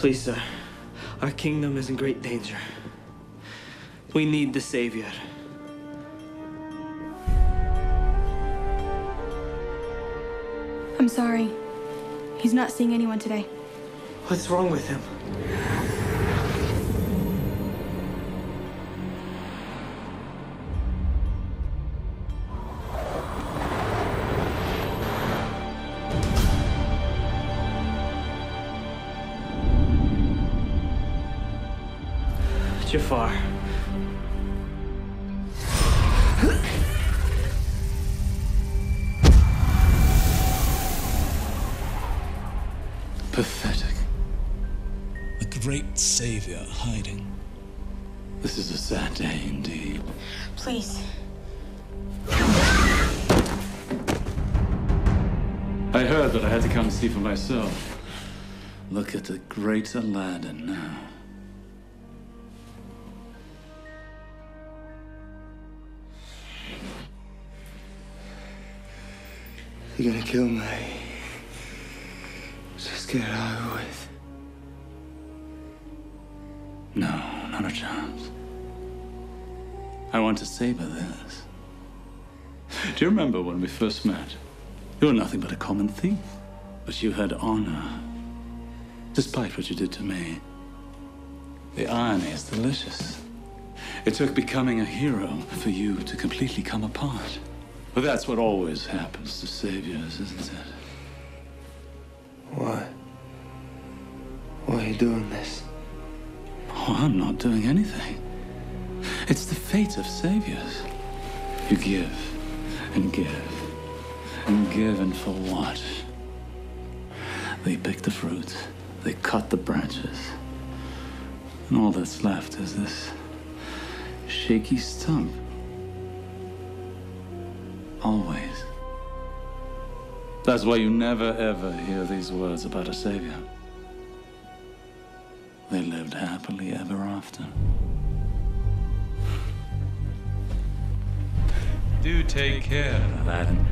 Please, sir. Our kingdom is in great danger. We need the savior. I'm sorry. He's not seeing anyone today. What's wrong with him? Jafar. Pathetic. A great savior hiding. This is a sad day indeed. Please. I heard, but I had to come see for myself. Look at the great Aladdin now. You're gonna kill me. Just get it over with. No, not a chance. I want to savor this. Do you remember when we first met? You were nothing but a common thief. But you had honor, despite what you did to me. The irony is delicious. It took becoming a hero for you to completely come apart. But that's what always happens to saviors, isn't it? Why? Why are you doing this? Oh, I'm not doing anything. It's the fate of saviors. You give and give and give, and for what? They pick the fruit, they cut the branches, and all that's left is this shaky stump. Always. That's why you never ever hear these words about a savior. They lived happily ever after. Do take care, Aladdin.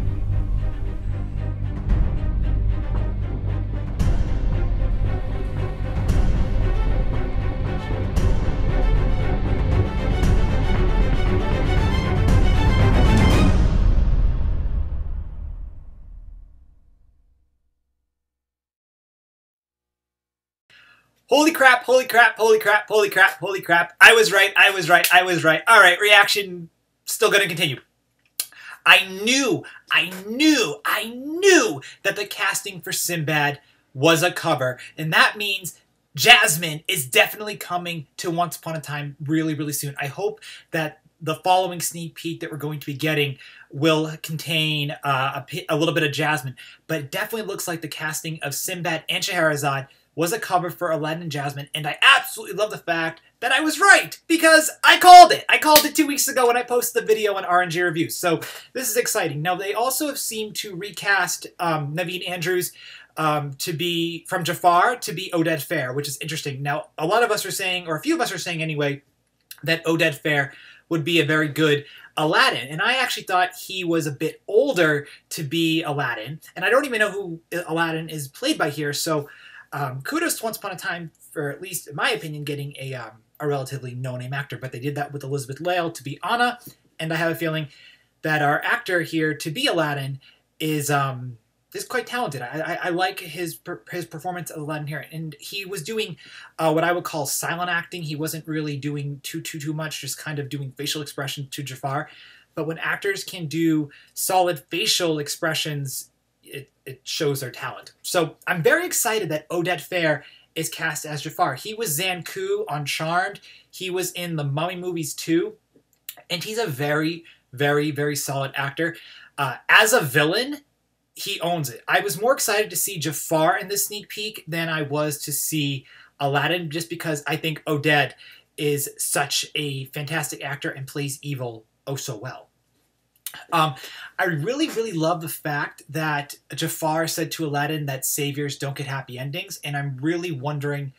Holy crap, holy crap, holy crap, holy crap, holy crap. I was right, I was right, I was right. All right, reaction still going to continue. I knew that the casting for Sinbad was a cover. And that means Jasmine is definitely coming to Once Upon a Time really, really soon. I hope that the following sneak peek that we're going to be getting will contain a little bit of Jasmine. But it definitely looks like the casting of Sinbad and Scheherazade was a cover for Aladdin and Jasmine, and I absolutely love the fact that I was right, because I called it. I called it 2 weeks ago when I posted the video on RNG Review, so this is exciting. Now, they also have seemed to recast Naveen Andrews to be, from Jafar, to be Oded Fair, which is interesting. Now, a lot of us are saying, or a few of us are saying anyway, that Oded Fair would be a very good Aladdin, and I actually thought he was a bit older to be Aladdin, and I don't even know who Aladdin is played by here, so kudos to Once Upon a Time for, at least in my opinion, getting a relatively no-name actor. But they did that with Elizabeth Lail to be Anna, and I have a feeling that our actor here to be Aladdin is quite talented. I like his performance of Aladdin here, and he was doing what I would call silent acting. He wasn't really doing too much, just kind of doing facial expression to Jafar. But when actors can do solid facial expressions, it shows their talent. So I'm very excited that Oded Fair is cast as Jafar. He was Zanku on Charmed. He was in the Mummy movies too. And he's a very, very, very solid actor. As a villain, he owns it. I was more excited to see Jafar in this sneak peek than I was to see Aladdin, just because I think Oded is such a fantastic actor and plays evil oh so well. I really, really love the fact that Jafar said to Aladdin that saviors don't get happy endings, and I'm really wondering,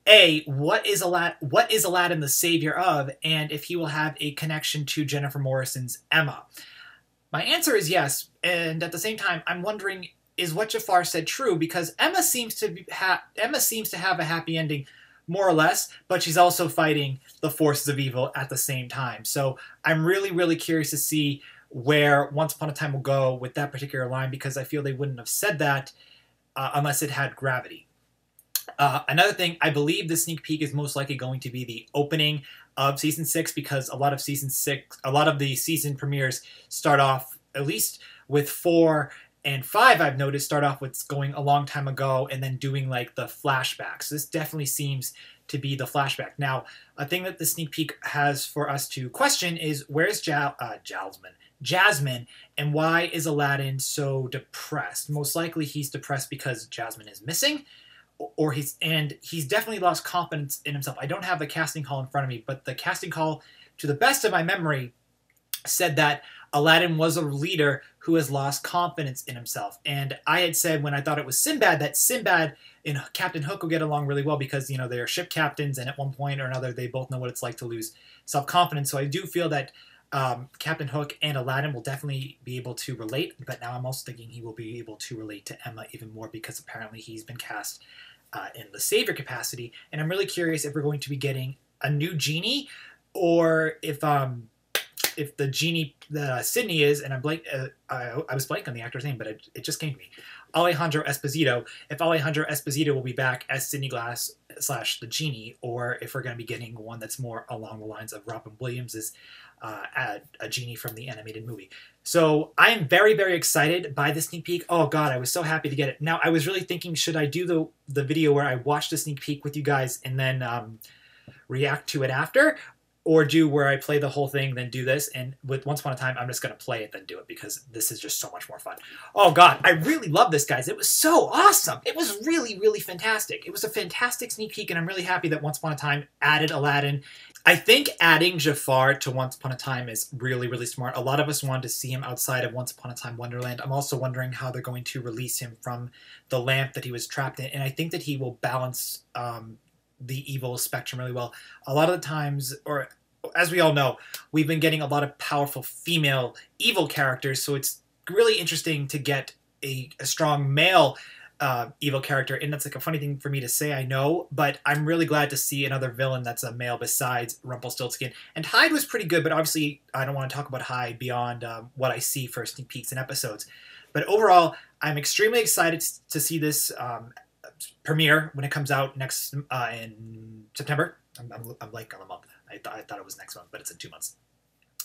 A, what is Aladdin the savior of, and if he will have a connection to Jennifer Morrison's Emma. My answer is yes, and at the same time, I'm wondering is what Jafar said true? Because Emma seems to have a happy ending, more or less, but she's also fighting the forces of evil at the same time. So I'm really, really curious to see where Once Upon a Time will go with that particular line, because I feel they wouldn't have said that unless it had gravity. Another thing, I believe the sneak peek is most likely going to be the opening of season 6, because a lot of the season premieres start off, at least with 4 and 5, I've noticed, start off with going a long time ago and then doing like the flashbacks. This definitely seems to be the flashback. Now, a thing that the sneak peek has for us to question is, where's Jasmine, and why is Aladdin so depressed? Most likely he's depressed because Jasmine is missing, or he's definitely lost confidence in himself. I don't have the casting call in front of me, but the casting call, to the best of my memory, said that Aladdin was a leader who has lost confidence in himself. And I had said, when I thought it was Sinbad, that Sinbad and Captain Hook will get along really well because, you know, they're ship captains, and at one point or another they both know what it's like to lose self-confidence. So I do feel that Captain Hook and Aladdin will definitely be able to relate, but now I'm also thinking he will be able to relate to Emma even more, because apparently he's been cast in the savior capacity. And I'm really curious if we're going to be getting a new genie, or if the genie that Sydney is, and I was blank on the actor's name, but it just came to me, Alejandro Esposito, if Alejandro Esposito will be back as Sidney Glass / the genie, or if we're going to be getting one that's more along the lines of Robin Williams' a genie from the animated movie. So I am very, very excited by the sneak peek. Oh God, I was so happy to get it. Now, I was really thinking, should I do the video where I watch the sneak peek with you guys and then react to it after, or do where I play the whole thing, then do this? And with Once Upon a Time, I'm just going to play it, then do it, because this is just so much more fun. Oh God, I really love this, guys. It was so awesome. It was really, really fantastic. It was a fantastic sneak peek, and I'm really happy that Once Upon a Time added Aladdin. I think adding Jafar to Once Upon a Time is really, really smart. A lot of us wanted to see him outside of Once Upon a Time Wonderland. I'm also wondering how they're going to release him from the lamp that he was trapped in, and I think that he will balance the evil spectrum really well. A lot of the times, or as we all know, we've been getting a lot of powerful female evil characters, so it's really interesting to get a strong male evil character, and that's like a funny thing for me to say, I know, but I'm really glad to see another villain that's a male besides Rumpelstiltskin. And Hyde was pretty good, but obviously I don't want to talk about Hyde beyond what I see for sneak peeks and episodes. But overall, I'm extremely excited to see this premiere when it comes out next in September. I'm like on a month. I thought it was next month, but it's in 2 months.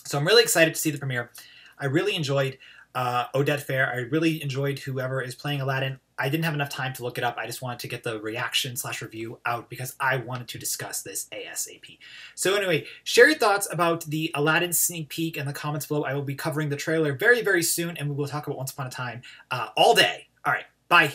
So I'm really excited to see the premiere. I really enjoyed Odette Fair. I really enjoyed whoever is playing Aladdin. I didn't have enough time to look it up. I just wanted to get the reaction / review out because I wanted to discuss this ASAP. So anyway, share your thoughts about the Aladdin sneak peek in the comments below. I will be covering the trailer very, very soon, and we will talk about Once Upon a Time all day. All right, bye.